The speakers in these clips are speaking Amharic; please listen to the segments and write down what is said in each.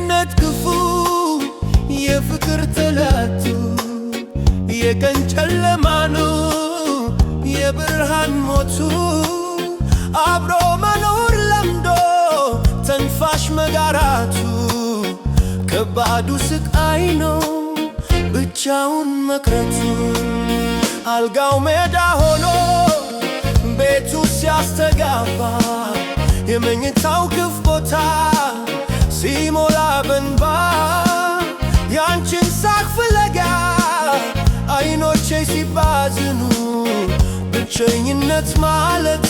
ብቸኝነት ክፉ የፍቅር ጠላቱ የቀን ጨለማ ነው የብርሃን ሞቱ አብሮ መኖር ለምዶ ተንፋሽ መጋራቱ ከባዱ ስቃይ ነው ብቻውን መቅረቱ አልጋው ሜዳ ሆኖ ቤቱ ሲያስተጋባ የመኝታው ክፍ ቦታ ሲሞላ በንባ ያንቺን ሳቅ ፍለጋ አይኖቼ ሲባዝኑ ብቸኝነት ማለት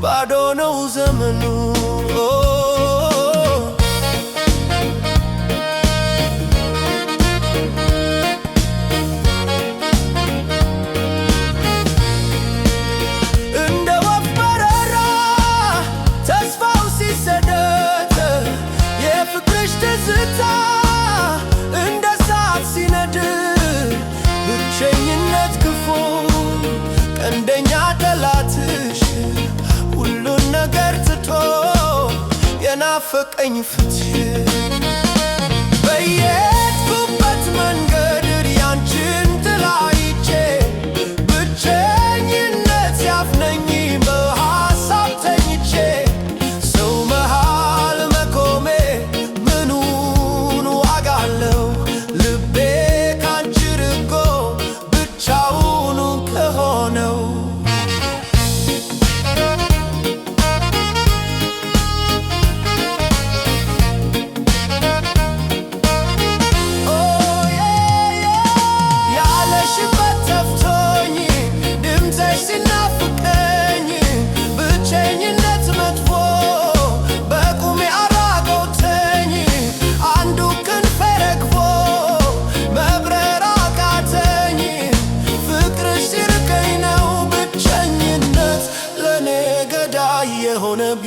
ባዶ ነው ዘመኑ እንደ ወፍ በረራ ተስፋው ሲሰደድ የፍቅርሽ ትዝታ እንደ እሳት ሲነድ ብቸኝነት ክፉ ቀንደኛ ጠላትሽ ሁሉን ነገር ትቶ የናፈቀኝ ፍትሽ በየሄድኩበት መንገድ ያንቺን ጥላ አይቼ ብቸኝነት ያፍነኝ በሐሳብ ተኝቼ ሰው መሃል መቆሜ ምኑን ዋጋ አለው ልቤ ካንቺ ርቆ ብቻውን ከሆነው ያለሽበት ተፍቶኝ ድምፅሽ ሲናፍቀኝ ብቸኝነት መጥፎ በቁሜ አራቆተኝ አንዱ ክንፌ ረግፎ መብረር አቃተኝ ፍቅርሽ ሲርቀኝ ነው ብቸኝነት ለኔ ገዳይ የሆነብኝ